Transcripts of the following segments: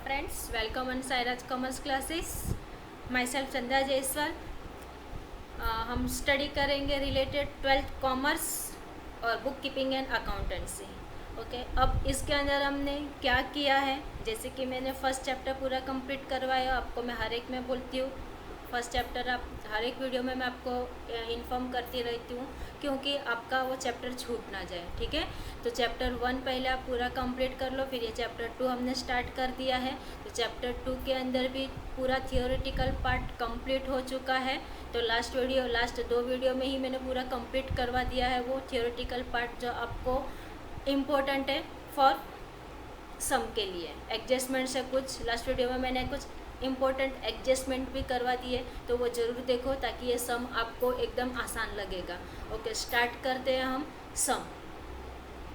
friends, welcome on Sairaj Commerce Classes. Myself चंदा जायसवाल. हम study करेंगे रिलेटेड 12th कॉमर्स और book keeping and accountancy. Okay, अब इसके अंदर हमने क्या किया है, जैसे कि मैंने फर्स्ट चैप्टर पूरा कंप्लीट करवाया. आपको मैं हर एक में बोलती हूँ फर्स्ट चैप्टर आप हर एक वीडियो में मैं आपको इन्फॉर्म करती रहती हूँ, क्योंकि आपका वो चैप्टर छूट ना जाए. ठीक है, तो चैप्टर 1 पहले आप पूरा कंप्लीट कर लो. फिर ये चैप्टर 2 हमने स्टार्ट कर दिया है. तो चैप्टर 2 के अंदर भी पूरा थियोरेटिकल पार्ट कंप्लीट हो चुका है. तो लास्ट 2 वीडियो में ही मैंने पूरा कंप्लीट करवा दिया है वो थियोरेटिकल पार्ट जो आपको इम्पोर्टेंट है फॉर सम के लिए. एडजस्टमेंट से कुछ लास्ट वीडियो में मैंने कुछ इम्पोर्टेंट एडजस्टमेंट भी करवा दिए, तो वो ज़रूर देखो ताकि ये सम आपको एकदम आसान लगेगा. ओके, स्टार्ट करते हैं हम सम.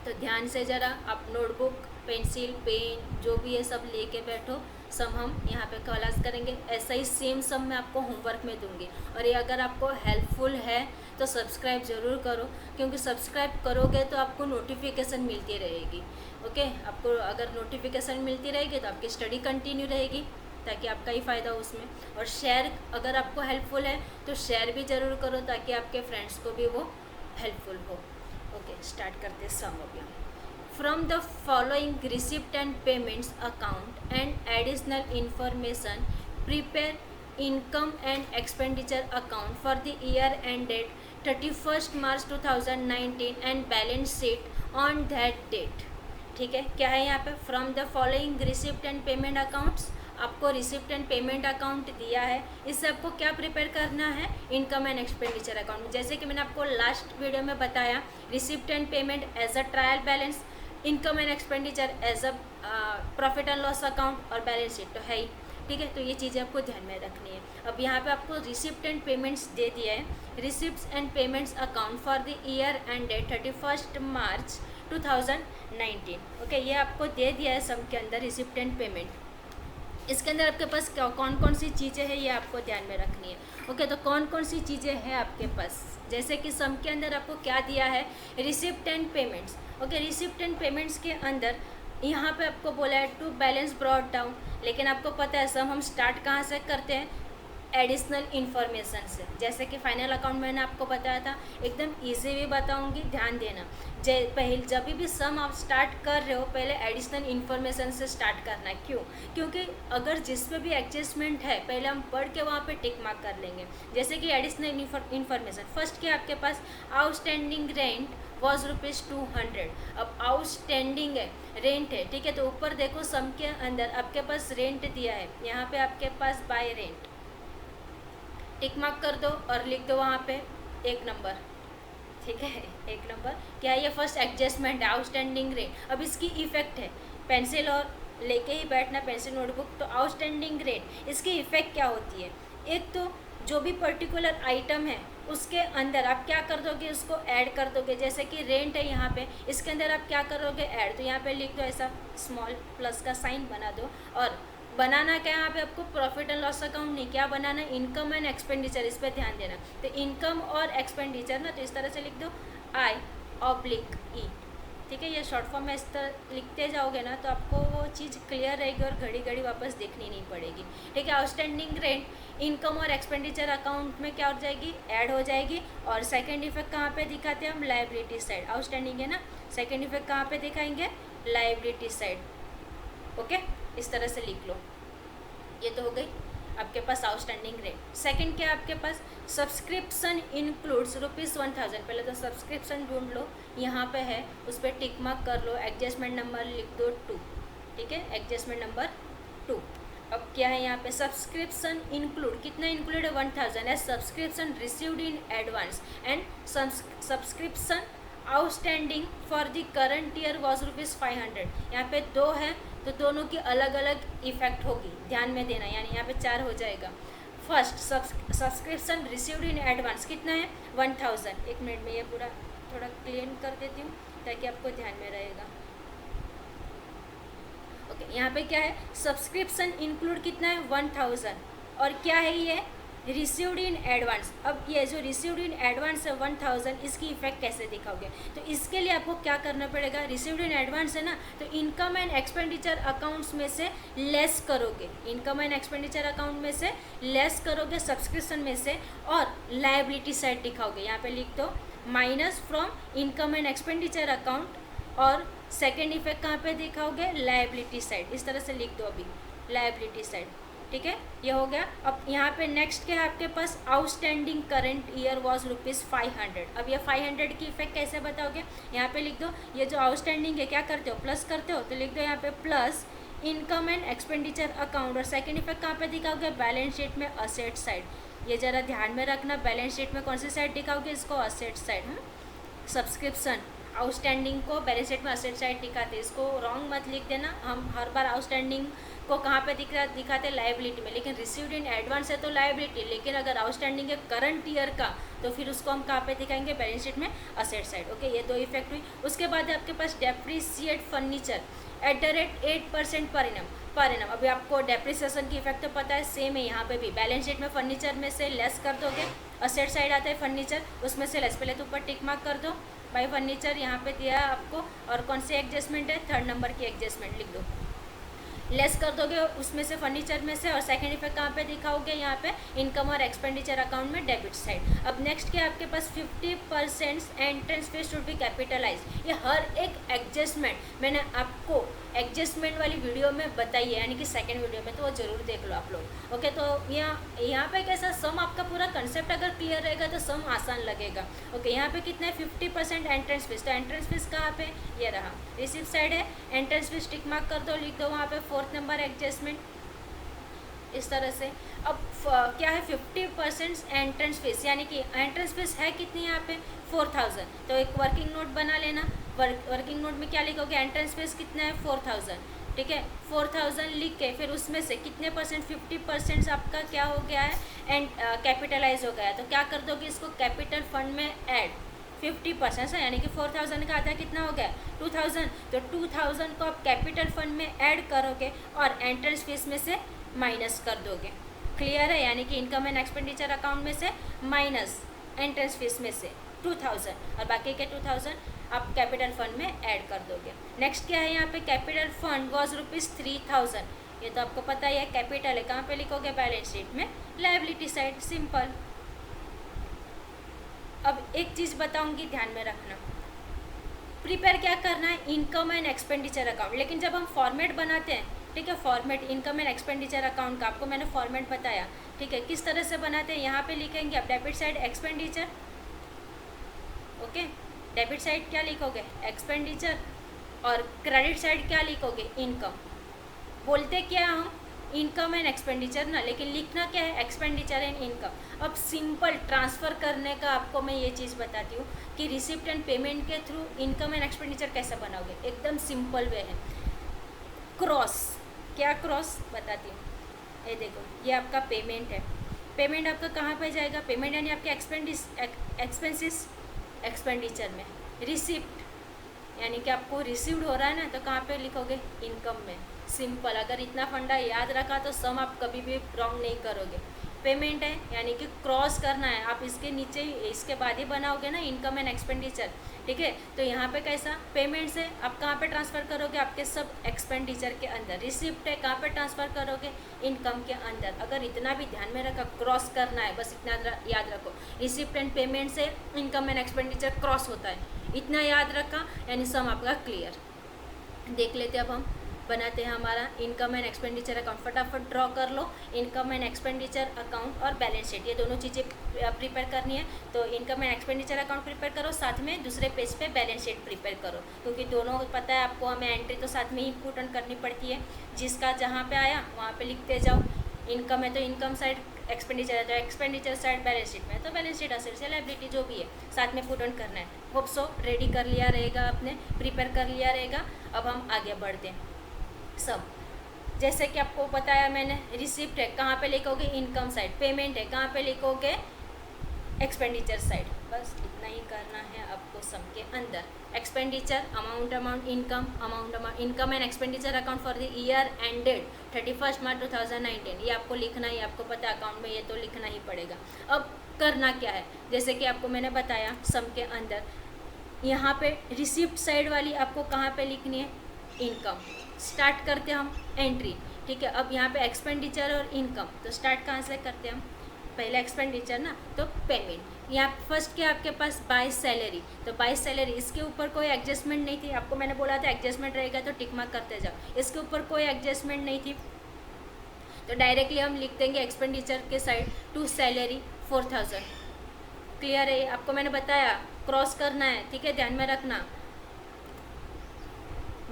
तो ध्यान से ज़रा आप नोटबुक, पेंसिल, पेन जो भी है सब लेके बैठो. सम हम यहाँ पे क्लास करेंगे. ऐसा ही सेम सम मैं आपको होमवर्क में दूंगी. और ये अगर आपको हेल्पफुल है तो सब्सक्राइब ज़रूर करो, क्योंकि सब्सक्राइब करोगे तो आपको नोटिफिकेशन मिलती रहेगी. ओके, आपको अगर नोटिफिकेशन मिलती रहेगी तो आपकी स्टडी कंटिन्यू रहेगी, ताकि आपका ही फ़ायदा उसमें. और शेयर अगर आपको हेल्पफुल है तो शेयर भी ज़रूर करो ताकि आपके फ्रेंड्स को भी वो हेल्पफुल हो. ओके, स्टार्ट करते सम हो गया. From the following receipt and payments account and additional information prepare income and expenditure account for the year ended 31st March 2019 and balance sheet on that date. ठीक है, क्या है यहाँ पे? From the following receipt and payment accounts. आपको receipt and payment account दिया है, इससे आपको क्या प्रिपेयर करना है? Income and expenditure account. जैसे कि मैंने आपको लास्ट वीडियो में बताया, receipt and payment as a trial balance, income and expenditure as a profit and loss account और बैलेंस शीट तो है ही. ठीक है, तो ये चीज़ें आपको ध्यान में रखनी है. अब यहाँ पे आपको रिसिप्ट एंड पेमेंट्स दे दिया है. Receipts and payments account for the year ended 31st March 2019. Okay, ये आपको दे दिया है सम के अंदर रिसिप्ट एंड पेमेंट. इसके अंदर आपके पास कौन कौन सी चीज़ें हैं ये आपको ध्यान में रखनी है. ओके, तो कौन कौन सी चीज़ें हैं आपके पास, जैसे कि सम के अंदर आपको क्या दिया है? Receipt and payments. Okay, receipt and payments के अंदर यहाँ पे आपको बोला है टू बैलेंस ब्रॉड डाउन. लेकिन आपको पता है सम हम स्टार्ट कहाँ से करते हैं? एडिशनल इन्फॉर्मेशन से. जैसे कि फाइनल अकाउंट मैंने आपको बताया था, एकदम ईजी भी बताऊंगी, ध्यान देना. जब भी सम आप स्टार्ट कर रहे हो पहले एडिशनल इन्फॉर्मेशन से स्टार्ट करना है. क्यों? क्योंकि अगर जिस पे भी एडजस्टमेंट है पहले हम पढ़ के वहाँ पे टिक मार्क कर लेंगे. जैसे कि एडिशनल इन्फॉर्मेशन फर्स्ट क्या आपके पास? Outstanding rent was ₹200. अब आउटस्टैंडिंग है, रेंट है. ठीक है, तो ऊपर देखो सम के अंदर आपके पास रेंट दिया है, यहाँ पे आपके पास बाय रेंट. टिक मार्क कर दो और लिख दो वहाँ पे 1 नंबर. ठीक है, 1 नंबर. क्या है ये? फर्स्ट एडजस्टमेंट है, आउटस्टैंडिंग रेट. अब इसकी इफेक्ट है, पेंसिल और लेके ही बैठना, पेंसिल नोटबुक. तो आउटस्टैंडिंग रेट, इसकी इफेक्ट क्या होती है? एक तो जो भी पर्टिकुलर आइटम है उसके अंदर आप क्या कर दोगे? उसको ऐड कर दोगे. जैसे कि रेंट है यहाँ पे, इसके अंदर आप क्या करोगे? ऐड. तो यहाँ पे लिख दो, ऐसा स्मॉल प्लस का साइन बना दो. और बनाना क्या है यहाँ पे आपको? प्रॉफिट एंड लॉस अकाउंट नहीं, क्या बनाना? Income and expenditure. इस पर ध्यान देना. तो इनकम और एक्सपेंडिचर ना, तो इस तरह से लिख दो I/E. ठीक है, ये शॉर्ट फॉर्म में इस तरह लिखते जाओगे ना तो आपको वो चीज़ क्लियर रहेगी और घड़ी घड़ी वापस देखनी नहीं पड़ेगी. ठीक है, आउटस्टैंडिंग रेंट इनकम और एक्सपेंडिचर अकाउंट में क्या हो जाएगी? ऐड हो जाएगी. और सेकेंड इफेक्ट कहाँ पे दिखाते हैं हम? Liability side. आउटस्टैंडिंग है ना, सेकेंड इफेक्ट कहाँ पे दिखाएंगे? Liability side. ओके, इस तरह से लिख लो. ये तो हो गई आपके पास आउटस्टैंडिंग रेट. सेकंड क्या आपके पास? Subscription includes ₹1000. पहले तो सब्सक्रिप्शन ढूंढ लो, यहाँ पे है, उस पर टिक मार्क कर लो. एडजस्टमेंट नंबर लिख दो 2. ठीक है, एडजस्टमेंट नंबर 2. अब क्या है यहाँ पे? सब्सक्रिप्शन इंक्लूड, कितना इंक्लूड है? 1000. As subscription received in advance and subscription outstanding for the current year was ₹500. यहाँ पे 2 है तो दोनों की अलग अलग इफेक्ट होगी, ध्यान में देना. यानी यहाँ पे 4 हो जाएगा. First subscription received in advance कितना है? 1000. 1 मिनट में ये पूरा थोड़ा क्लियर कर देती हूँ ताकि आपको ध्यान में रहेगा. ओके, यहाँ पे क्या है? सब्सक्रिप्शन इंक्लूड कितना है? 1000. और क्या है ये? Received in advance. अब ये जो रिसीव्ड इन एडवांस है 1000, इसकी इफेक्ट कैसे दिखाओगे? तो इसके लिए आपको क्या करना पड़ेगा, रिसीव्ड इन एडवांस है ना, तो इनकम एंड एक्सपेंडिचर अकाउंट्स में से लेस करोगे, इनकम एंड एक्सपेंडिचर अकाउंट में से लेस करोगे सब्सक्रिप्शन में से, और लायबिलिटी साइड दिखाओगे। यहाँ पे लिख दो minus from income and expenditure account, और सेकेंड इफेक्ट कहाँ पे दिखाओगे, लायबिलिटी साइड। इस तरह से लिख दो अभी, लायबिलिटी साइड। ठीक है, ये हो गया। अब यहाँ पे नेक्स्ट क्या है आपके पास, आउटस्टैंडिंग करंट ईयर वॉज ₹500। अब ये 500 की इफेक्ट कैसे बताओगे, यहाँ पे लिख दो, ये जो आउटस्टैंडिंग है क्या करते हो, प्लस करते हो, तो लिख दो यहाँ पे plus income and expenditure account, और सेकेंड इफेक्ट कहाँ पे दिखाओगे, बैलेंस शीट में असेट साइड। ये ज़रा ध्यान में रखना, बैलेंस शीट में कौन सी साइड दिखाओगे, इसको असेट साइड। सब्सक्रिप्शन आउटस्टैंडिंग को बैलेंस शीट में असेट साइड दिखाते, इसको रॉन्ग मत लिख देना। हम हर बार आउटस्टैंडिंग को कहाँ पे दिखाते हैं, लायबिलिटी में, लेकिन रिसीव्ड इन एडवांस है तो लायबिलिटी, लेकिन अगर आउटस्टैंडिंग है करंट ईयर का तो फिर उसको हम कहाँ पे दिखाएंगे, बैलेंस शीट में असेट साइड। ओके, ये दो इफेक्ट हुई। उसके बाद आपके पास डेप्रिसिएट फर्नीचर @8% पर एनम। अभी आपको डेप्रिसिएशन की इफेक्ट तो पता है, सेम है यहाँ पे भी, बैलेंस शीट में फर्नीचर में से लेस कर दोगे, असेट साइड आता है फर्नीचर, उसमें से लेस। पहले तो ऊपर टिक मार्क कर दो भाई, फर्नीचर यहाँ पे दिया है आपको, और कौन से एडजस्टमेंट है, 3rd नंबर की एडजस्टमेंट लिख दो, लेस कर दोगे उसमें से फर्नीचर में से, और सेकेंड इफेक्ट कहाँ पे दिखाओगे, यहाँ पे इनकम और एक्सपेंडिचर अकाउंट में डेबिट साइड। अब नेक्स्ट क्या है आपके पास, 50% entrance fees should be capitalise. ये हर एक एडजस्टमेंट मैंने आपको एडजस्टमेंट वाली वीडियो में बताई है, यानी कि सेकंड वीडियो में, तो वो जरूर देख लो आप लोग। ओके, तो यहाँ पे कैसा सम, आपका पूरा कंसेप्ट अगर क्लियर रहेगा तो सम आसान लगेगा। ओके, यहाँ पे कितना है, 50% एंट्रेंस फीस, तो एंट्रेंस फीस कहाँ पे, ये रहा, रिसीव साइड है, एंट्रेंस फीस टिक मार्क कर दो, लिख दो वहाँ पे 4th नंबर एडजस्टमेंट, इस तरह से। अब क्या है, 50% एंट्रेंस फीस, यानी कि एंट्रेंस फीस है कितनी यहाँ पे, 4000। तो एक वर्किंग नोट बना लेना, वर्किंग नोट में क्या लिखोगे, एंट्रेंस फीस कितना है, 4000। ठीक है, 4000 लिख के फिर उसमें से कितने परसेंट, 50% आपका क्या हो गया है, एंड कैपिटलाइज हो गया है, तो क्या कर दोगे, इसको कैपिटल फंड में ऐड 50%, यानी कि 4000 का आधा कितना हो गया, 2000। तो 2000 को आप कैपिटल फंड में ऐड करोगे और एंट्रेंस फीस में से माइनस कर दोगे। क्लियर है, यानी कि इनकम एंड एक्सपेंडिचर अकाउंट में से माइनस एंट्रेंस फीस में से 2000, और बाकी के 2000 आप कैपिटल फंड में ऐड कर दोगे। नेक्स्ट क्या है यहाँ पे, कैपिटल फंड वॉज ₹3000। ये तो आपको पता ही है, कैपिटल है, कहाँ पे लिखोगे, बैलेंस शीट में, लायबिलिटी साइड, सिंपल। अब एक चीज़ बताऊंगी, ध्यान में रखना, प्रिपेयर क्या करना है, इनकम एंड एक्सपेंडिचर अकाउंट, लेकिन जब हम फॉर्मेट बनाते हैं, ठीक है, format income and expenditure account का आपको मैंने फॉर्मेट बताया, ठीक है, किस तरह से बनाते हैं। यहाँ पे लिखेंगे आप debit side expenditure, okay, debit side क्या लिखोगे, एक्सपेंडिचर, और क्रेडिट साइड क्या लिखोगे, इनकम। बोलते क्या हम, इनकम एंड एक्सपेंडिचर ना, लेकिन लिखना क्या है, एक्सपेंडिचर एंड इनकम। अब सिंपल ट्रांसफ़र करने का आपको मैं ये चीज़ बताती हूँ कि रिसिप्ट एंड पेमेंट के थ्रू इनकम एंड एक्सपेंडिचर कैसे बनाओगे, एकदम सिंपल वे है। क्रॉस, क्या क्रॉस बताती हूँ, ये देखो, ये आपका पेमेंट है, पेमेंट आपका कहाँ पे जाएगा, पेमेंट यानी आपके एक्सपेंसिस एक्सपेंडिचर में, रिसिप्ट यानी कि आपको रिसीव्ड हो रहा है ना, तो कहाँ पे लिखोगे, इनकम में। सिंपल, अगर इतना फंडा याद रखा तो सम आप कभी भी रॉन्ग नहीं करोगे। पेमेंट है यानी कि क्रॉस करना है, आप इसके नीचे इसके बाद ही बनाओगे ना इनकम एंड एक्सपेंडिचर, ठीक है। तो यहाँ पे कैसा, पेमेंट से आप कहाँ पे ट्रांसफ़र करोगे, आपके सब एक्सपेंडिचर के अंदर। रिसिप्ट है, कहाँ पे ट्रांसफ़र करोगे, इनकम के अंदर। अगर इतना भी ध्यान में रखा, क्रॉस करना है, बस इतना याद रखो, रिसिप्ट एंड पेमेंट से इनकम एंड एक्सपेंडिचर क्रॉस होता है, इतना याद रखा, यानी सम आपका क्लियर। देख लेते अब हम बनाते हैं हमारा इनकम एंड एक्सपेंडिचर अकाउंट। फटाफट ड्रॉ कर low income and expenditure account और बैलेंस शीट, ये दोनों चीज़ें प्रिपेयर करनी है। तो income and expenditure account prepare करो, साथ में दूसरे पेज पे बैलेंस शीट प्रिपेयर करो, क्योंकि दोनों पता है आपको, हमें एंट्री तो साथ में ही पुट ऑन करनी पड़ती है। जिसका जहाँ पे आया वहाँ पे लिखते जाओ। इनकम है तो इनकम साइड, एक्सपेंडिचर है तो एक्सपेंडिचर साइड, बैलेंस शीट में तो बैलेंस शीट, असेट से लायबिलिटी जो भी है साथ में पुट ऑन करना है। होप सो रेडी कर लिया रहेगा आपने, प्रिपेयर कर लिया रहेगा। अब हम आगे बढ़ते हैं। सब जैसे कि आपको बताया मैंने, रिसिप्ट है कहाँ पे लिखोगे, इनकम साइड। पेमेंट है कहाँ पे लिखोगे, एक्सपेंडिचर साइड। बस इतना ही करना है आपको सम के अंदर। Expenditure amount income and expenditure account for the year ended 31 मार्च 2019, ये आपको लिखना ही, आपको पता है अकाउंट में ये तो लिखना ही पड़ेगा। अब करना क्या है, जैसे कि आपको मैंने बताया सम के अंदर यहाँ पे रिसिप्ट साइड वाली आपको कहाँ पे लिखनी है, इनकम। स्टार्ट करते हैं हम एंट्री, ठीक है। अब यहाँ पे एक्सपेंडिचर और इनकम, तो स्टार्ट कहाँ से करते हैं हम, पहले एक्सपेंडिचर ना, तो पेमेंट। यहाँ फर्स्ट क्या आपके पास बाय सैलरी, तो बाय सैलरी इसके ऊपर कोई एडजस्टमेंट नहीं थी, आपको मैंने बोला था एडजस्टमेंट रहेगा तो टिक मार्क करते जाओ, इसके ऊपर कोई एडजस्टमेंट नहीं थी, तो डायरेक्टली हम लिख देंगे एक्सपेंडिचर के साइड टू सैलरी 4000। क्लियर है, आपको मैंने बताया क्रॉस करना है, ठीक है, ध्यान में रखना।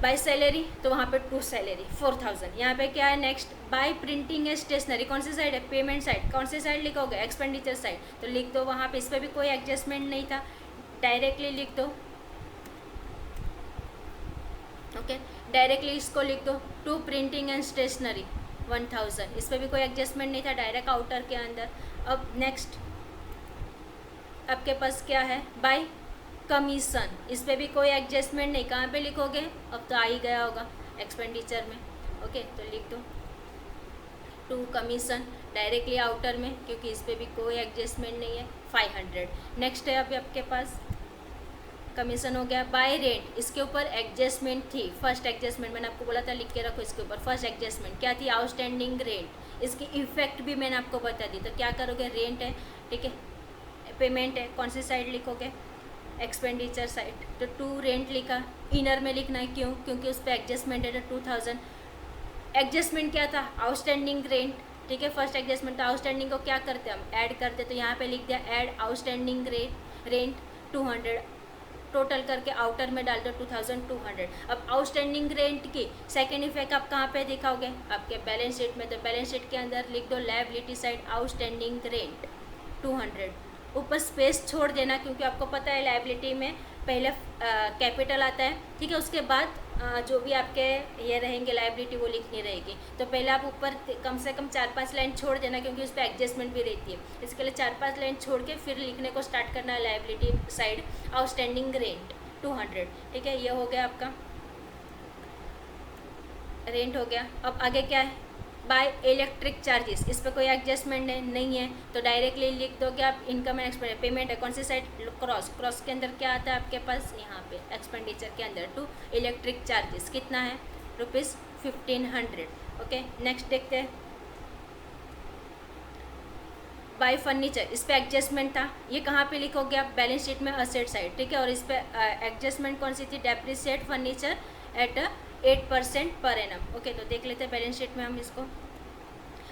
बाय सैलरी तो वहाँ पे टू सैलरी 4000। यहाँ पे क्या है next, by printing and stationery, कौन सी साइड है, पेमेंट साइड, कौन सी साइड लिखोगे, एक्सपेंडिचर साइड, तो लिख दो वहाँ पे, इस पर भी कोई एडजस्टमेंट नहीं था, डायरेक्टली लिख दो। ओके, डायरेक्टली इसको लिख दो टू प्रिंटिंग एंड स्टेशनरी 1000, इस पर भी कोई एडजस्टमेंट नहीं था, डायरेक्ट आउटर के अंदर। अब नेक्स्ट आपके पास क्या है, बाय कमीशन, इस पर भी कोई एडजस्टमेंट नहीं, कहाँ पे लिखोगे, अब तो आ ही गया होगा एक्सपेंडिचर में। ओके, तो लिख दो टू कमीशन डायरेक्टली आउटर में, क्योंकि इस पर भी कोई एडजस्टमेंट नहीं है, 500। नेक्स्ट है अभी आपके पास कमीशन हो गया। बाय रेंट, इसके ऊपर एडजस्टमेंट थी, फर्स्ट एडजस्टमेंट मैंने आपको बोला था लिख के रखो, इसके ऊपर फर्स्ट एडजस्टमेंट क्या थी, आउटस्टैंडिंग रेंट, इसकी इफेक्ट भी मैंने आपको बता दी। तो क्या करोगे, रेंट है, ठीक है, पेमेंट है, कौन सी साइड लिखोगे, एक्सपेंडिचर साइड, तो टू रेंट लिखा, इनर में लिखना है, क्यों, क्योंकि उस पर एडजस्टमेंट है, तो 2000। एडजस्टमेंट क्या था, आउटस्टैंडिंग रेंट, ठीक है, फर्स्ट एडजस्टमेंट। तो आउटस्टैंडिंग को क्या करते हैं हम, ऐड करते, तो यहाँ पे लिख दिया ऐड आउटस्टैंडिंग रेंट 200, टोटल करके आउटर में डाल दो 2200। अब आउटस्टैंडिंग रेंट की सेकेंड इफेक्ट आप कहाँ पे दिखाओगे, आपके बैलेंस शीट में, तो बैलेंस शीट के अंदर लिख दो लायबिलिटी साइड आउटस्टैंडिंग रेंट 200, ऊपर स्पेस छोड़ देना, क्योंकि आपको पता है लायबिलिटी में पहले कैपिटल आता है, ठीक है, उसके बाद जो भी आपके ये रहेंगे लायबिलिटी वो लिखनी रहेगी। तो पहले आप ऊपर कम से कम 4-5 लाइन छोड़ देना, क्योंकि उस पर एडजस्टमेंट भी रहती है, इसके लिए 4-5 लाइन छोड़ के फिर लिखने को स्टार्ट करना है, लायबिलिटी साइड आउटस्टैंडिंग रेंट 200, ठीक है, ये हो गया आपका रेंट हो गया। अब आगे क्या है, बाय इलेक्ट्रिक चार्जेस, इस पर कोई एडजस्टमेंट नहीं है, तो डायरेक्टली लिख दोगे आप इनकम एंड एक्सपेंडिचर, पेमेंट है, कौन सी साइड, क्रॉस के अंदर क्या आता है आपके पास, यहाँ पे एक्सपेंडिचर के अंदर टू इलेक्ट्रिक चार्जेस कितना है, ₹1500। ओके, नेक्स्ट देखते हैं, बाय फर्नीचर, इस पर एडजस्टमेंट था, ये कहाँ पे लिखोगे आप, बैलेंस शीट में असेट साइड, ठीक है, और इस पर एडजस्टमेंट कौन सी थी, depreciate furniture eight 8% per annum. Okay, तो देख लेते हैं बैलेंस शीट में हम इसको।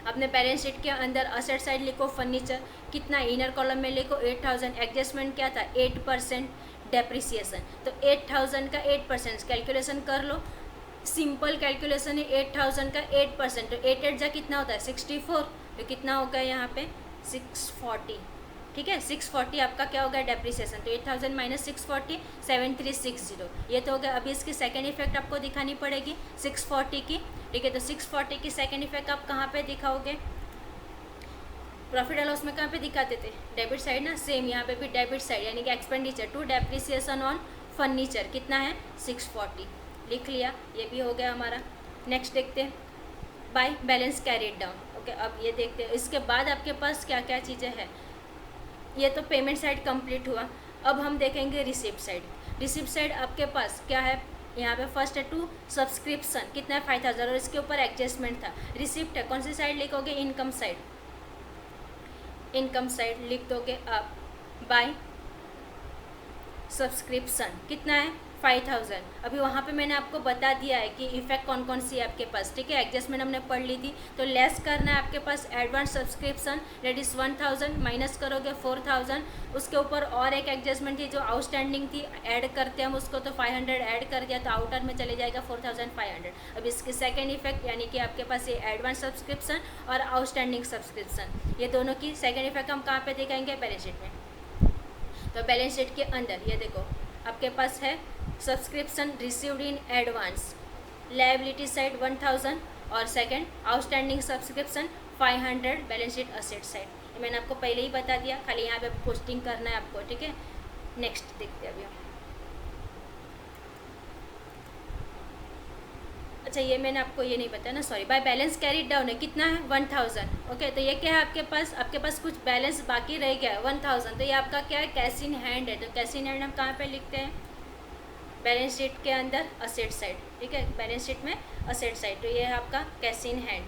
अपने बैलेंस शीट के अंदर असेट साइड लिखो फर्नीचर कितना, इनर कॉलम में लिखो 8000, एडजस्टमेंट क्या था 8% डेप्रिसिएशन, तो 8000 का 8% कैलकुलेशन कर लो, सिंपल कैलकुलेशन है, 8000 का 8%, तो 8 जा कितना होता है 64, तो कितना होगा यहाँ पे 640, ठीक है, 640 आपका क्या होगा डेप्रिसिएशन, तो 8000 माइनस 640 7360, ये तो हो गया। अभी इसकी सेकेंड इफेक्ट आपको दिखानी पड़ेगी 640 की, ठीक है, तो 640 की सेकेंड इफेक्ट आप कहाँ पे दिखाओगे, प्रॉफिट एंड लॉस में कहाँ पे दिखाते थे, डेबिट साइड ना, सेम यहाँ पे भी डेबिट साइड, यानी कि expenditure to depreciation on furniture कितना है 640, लिख लिया, ये भी हो गया हमारा। नेक्स्ट देखते हैं by balance carried down. Okay, अब ये देखते हैं इसके बाद आपके पास क्या क्या चीज़ें हैं, ये तो पेमेंट साइड कंप्लीट हुआ। अब हम देखेंगे रिसिप्ट साइड। रिसिप्ट साइड आपके पास क्या है, यहाँ पे फर्स्ट है टू सब्सक्रिप्शन कितना है 5000, और इसके ऊपर एडजस्टमेंट था। रिसिप्ट है, कौन सी साइड लिखोगे, इनकम साइड, इनकम साइड लिख दोगे आप बाय सब्सक्रिप्शन कितना है 5000। अभी वहाँ पे मैंने आपको बता दिया है कि इफेक्ट कौन कौन सी है आपके पास, ठीक है, एडजस्टमेंट हमने पढ़ ली थी। तो लेस करना है आपके पास advance subscription, that is 1000, minus करोगे 4000, उसके ऊपर और एक एडजस्टमेंट थी जो आउटस्टैंडिंग थी, ऐड करते हम उसको, तो 500 ऐड कर दिया, तो आउटर में चले जाएगा 4500। अब इसकी सेकेंड इफेक्ट यानी कि आपके पास ये एडवांस सब्सक्रिप्शन और आउटस्टैंडिंग सब्सक्रिप्शन, ये दोनों की सेकेंड इफेक्ट हम कहाँ पर दिखाएंगे, बैलेंस शीट में। तो बैलेंस शीट के अंदर ये देखो आपके पास है subscription received in advance, liability side 1000 और second outstanding subscription 500, balance sheet asset side. मैंने आपको पहले ही बता दिया, खाली यहाँ पे पोस्टिंग करना है आपको, ठीक है। नेक्स्ट देखते हैं अभी हम। अच्छा ये मैंने आपको ये नहीं बताया ना, sorry. By balance carried down है, कितना है 1000। ओके, तो ये क्या है आपके पास कुछ बैलेंस बाकी रह गया है 1000, तो ये आपका क्या है, कैश इन हैंड है। तो कैश इन हैंड हम कहाँ पे लिखते हैं, बैलेंस शीट के अंदर असेट साइड, ठीक है, बैलेंस शीट में असेट साइड। तो ये है आपका कैश इन हैंड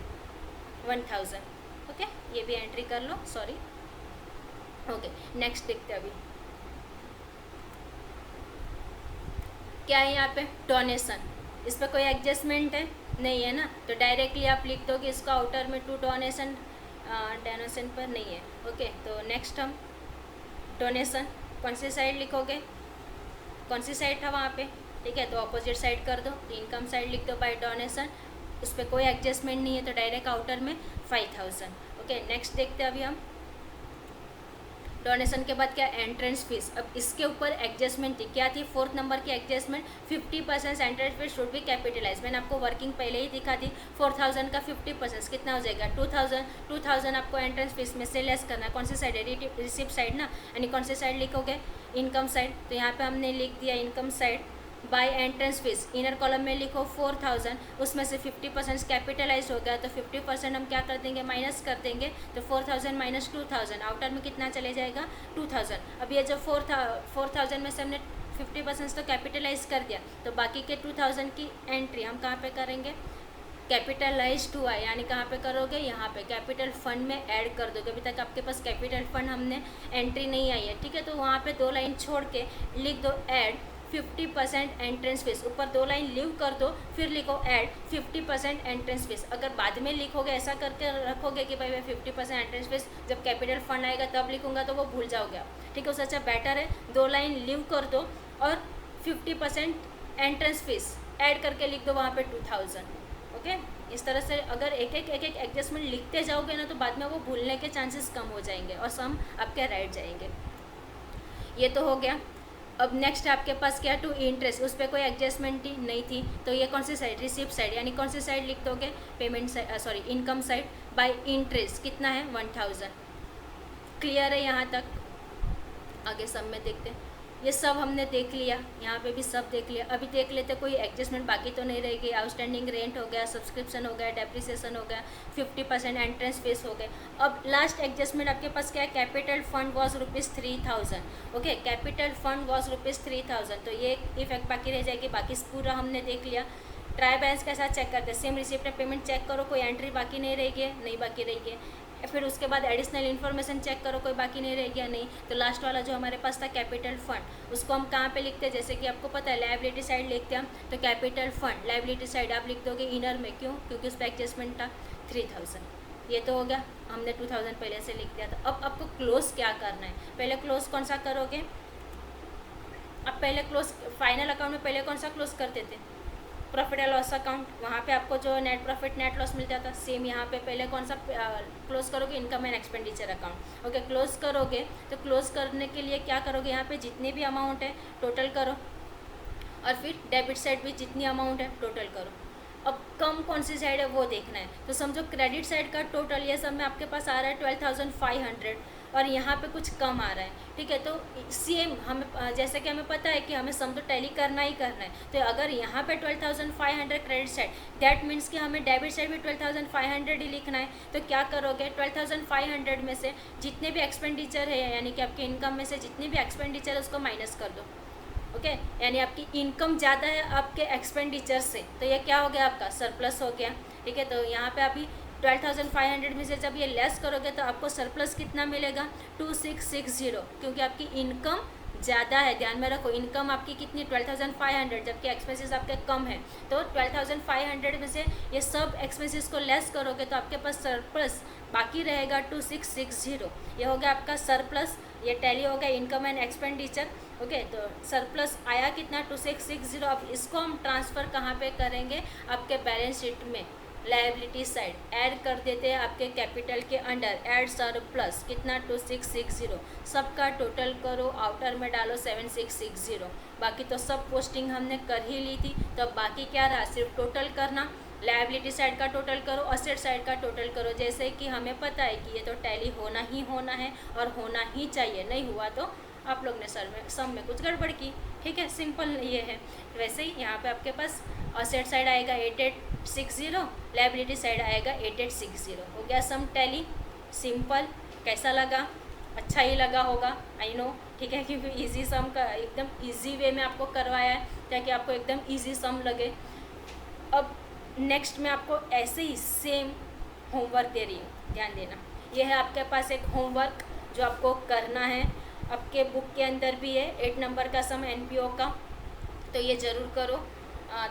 1000। ओके, ये भी एंट्री कर लो, सॉरी। ओके, नेक्स्ट देखते हैं अभी क्या है यहाँ पे, डोनेशन। इस पर कोई एडजस्टमेंट है नहीं है ना, तो डायरेक्टली आप लिख दो कि इसका आउटर में टू डोनेशन, डोनेशन पर नहीं है। ओके, तो नेक्स्ट हम डोनेशन कौन सी साइड लिखोगे, कौन सी साइड था वहाँ पे, ठीक है, तो अपोजिट साइड कर दो, इनकम साइड लिख दो बाय डोनेशन। उस पर कोई एडजस्टमेंट नहीं है, तो डायरेक्ट आउटर में 5000। ओके, नेक्स्ट देखते हैं अभी हम। डोनेशन के बाद क्या, एंट्रेंस फीस। अब इसके ऊपर एडजस्टमेंट थी, क्या थी, 4th नंबर की adjustment, 50% entrance fees should be capitalise. मैंने आपको वर्किंग पहले ही दिखा दी। 4000 का 50% कितना हो जाएगा, 2000 आपको एंट्रेंस फीस में से लेस करना है। कौन सी साइड है, रिसिप्ट साइड ना, यानी कौन सी साइड लिखोगे, इनकम साइड। तो यहाँ पे हमने लिख दिया income side by entrance fees. Inner column में लिखो 4000, उसमें से 50% कैपिटलाइज हो गया, तो 50% हम क्या कर देंगे, माइनस कर देंगे। तो 4000 माइनस 2000, आउटर में कितना चले जाएगा, 2000। अब ये जो 4000 में से हमने 50% तो कैपिटलाइज कर दिया, तो बाकी के 2000 की एंट्री हम कहाँ पे करेंगे, कैपिटलाइज टू आई, यानी कहाँ पे करोगे, यहाँ पे कैपिटल फंड में ऐड कर दोगे। अभी तक आपके पास कैपिटल फंड हमने एंट्री नहीं आई है, ठीक है, तो वहाँ पे 2 लाइन छोड़ के लिख दो ऐड 50% एंट्रेंस फीस। ऊपर 2 लाइन लीव कर दो, फिर लिखो ऐड 50% एंट्रेंस फीस। अगर बाद में लिखोगे, ऐसा करके रखोगे कि भाई मैं 50% एंट्रेंस फीस जब कैपिटल फंड आएगा तब लिखूंगा, तो वो भूल जाओगे आप, ठीक है। उससे अच्छा बेटर है 2 लाइन लीव कर दो और 50% एंट्रेंस फीस ऐड करके लिख दो वहाँ पे 2000। ओके, इस तरह से अगर एक एक एडजस्टमेंट लिखते जाओगे ना, तो बाद में वो भूलने के चांसेस कम हो जाएंगे और सम आपके राइट जाएंगे। ये तो हो गया। अब नेक्स्ट आपके पास क्या, टू इंटरेस्ट। उस पर कोई एडजस्टमेंट ही नहीं थी, तो ये कौन सी साइड, रिसिप्ट साइड, यानी कौन सी साइड लिख दोगे, payment side, sorry income side by interest. कितना है 1000। क्लियर है यहाँ तक, आगे सब में देखते हैं। ये सब हमने देख लिया, यहाँ पे भी सब देख लिया। अभी देख लेते कोई एडजस्टमेंट बाकी तो नहीं रहेगी। आउटस्टैंडिंग रेंट हो गया, सब्सक्रिप्शन हो गया, डेप्रिसिएशन हो गया, 50% एंट्रेंस फीस हो गए। अब लास्ट एडजस्टमेंट आपके पास क्या है, capital fund was ₹3000। Okay, capital fund was ₹3000, तो ये इफेक्ट बाकी रह जाएगी। बाकी पूरा हमने देख लिया। ट्राई बैलेंस के साथ चेक करते हैं, सेम रिसिप्ट पेमेंट चेक करो, कोई एंट्री बाकी नहीं रहेगी, नहीं बाकी रहेगी। फिर उसके बाद एडिशनल इन्फॉर्मेशन चेक करो, कोई बाकी नहीं रह गया, नहीं। तो लास्ट वाला जो हमारे पास था कैपिटल फंड, उसको हम कहाँ पे लिखते हैं, जैसे कि आपको पता है लायबिलिटी साइड लिखते हैं हम, तो कैपिटल फंड लायबिलिटी साइड आप लिख दोगे इनर में। क्यों, क्योंकि उस पर एडजस्टमेंट था 3000। ये तो हो गया, हमने 2000 पहले से लिख दिया था। अब आपको क्लोज क्या करना है, पहले क्लोज कौन सा करोगे, अब पहले क्लोज फाइनल अकाउंट में पहले कौन सा क्लोज करते थे, प्रॉफिट एंड लॉस अकाउंट। वहाँ पे आपको जो नेट प्रॉफिट नेट लॉस मिल जाता, सेम यहाँ पे पहले कौन सा क्लोज करोगे, income and expenditure account. Okay, close करोगे तो क्लोज करने के लिए क्या करोगे, यहाँ पे जितने भी अमाउंट है टोटल करो, और फिर डेबिट साइड भी जितनी अमाउंट है टोटल करो। अब कम कौन सी साइड है वो देखना है, तो समझो क्रेडिट साइड का टोटल ये सब में आपके पास आ रहा है 12,500 और यहाँ पे कुछ कम आ रहा है, ठीक है। तो सेम हमें जैसे कि हमें पता है कि हमें सम तो टैली करना ही करना है, तो अगर यहाँ पे 12,500 क्रेडिट साइड, दैट मीन्स कि हमें डेबिट साइड भी 12,500 ही लिखना है। तो क्या करोगे, 12,500 में से जितने भी एक्सपेंडिचर है, यानी कि आपके इनकम में से जितने भी एक्सपेंडिचर है उसको माइनस कर दो। ओके, यानी आपकी इनकम ज़्यादा है आपके एक्सपेंडिचर से, तो ये क्या हो गया, आपका सरप्लस हो गया, ठीक है। तो यहाँ पे अभी 12,500 में से जब ये लेस करोगे तो आपको सरप्लस कितना मिलेगा, 2660, क्योंकि आपकी इनकम ज़्यादा है। ध्यान में रखो, इनकम आपकी कितनी 12,500, जबकि एक्सपेंसेस आपके कम है। तो 12,500 में से ये सब एक्सपेंसेस को लेस करोगे तो आपके पास सरप्लस बाकी रहेगा 2660। ये हो गया आपका सरप्लस, ये टैली हो गया इनकम एंड एक्सपेंडिचर। ओके, तो सरप्लस आया कितना 2660। अब इसको हम ट्रांसफ़र कहाँ पे करेंगे, आपके बैलेंस शीट में लायबिलिटी साइड ऐड कर देते हैं आपके कैपिटल के अंडर, ऐड सरप्लस कितना 2660, सबका टोटल करो, आउटर में डालो 7660। बाकी तो सब पोस्टिंग हमने कर ही ली थी, तो बाकी क्या रहा, सिर्फ टोटल करना लायबिलिटी साइड का टोटल करो, असेट साइड का टोटल करो। जैसे कि हमें पता है कि ये तो टैली होना ही होना है और होना ही चाहिए, नहीं हुआ तो आप लोग ने सम में कुछ गड़बड़ की। ठीक है, सिंपल ये है। वैसे ही यहाँ पे आपके पास असेट साइड आएगा 8860, लायबिलिटी साइड आएगा 8860। हो गया सम टैली। सिंपल। कैसा लगा? अच्छा ही लगा होगा, आई नो। ठीक है, क्योंकि इजी सम का एकदम इजी वे में आपको करवाया है ताकि आपको एकदम इजी सम लगे। अब नेक्स्ट में आपको ऐसे ही सेम होमवर्क दे रही हूँ, ध्यान देना। ये है आपके पास एक होमवर्क जो आपको करना है। आपके बुक के अंदर भी है 8 नंबर का सम एनपीओ का, तो ये ज़रूर करो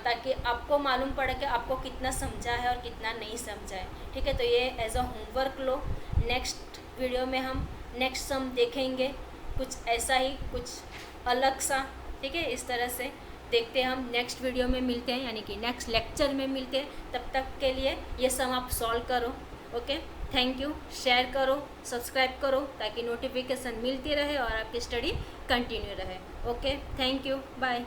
ताकि आपको मालूम पड़े कि आपको कितना समझा है और कितना नहीं समझा है। ठीक है, तो ये एज अ होमवर्क लो। नेक्स्ट वीडियो में हम नेक्स्ट सम देखेंगे, कुछ ऐसा ही, कुछ अलग सा। ठीक है, इस तरह से देखते हैं। हम नेक्स्ट वीडियो में मिलते हैं, यानी कि नेक्स्ट लेक्चर में मिलते हैं। तब तक के लिए ये सम आप सॉल्व करो। Okay, thank you. शेयर करो, सब्सक्राइब करो ताकि नोटिफिकेशन मिलती रहे और आपकी स्टडी कंटिन्यू रहे। Okay, thank you, bye.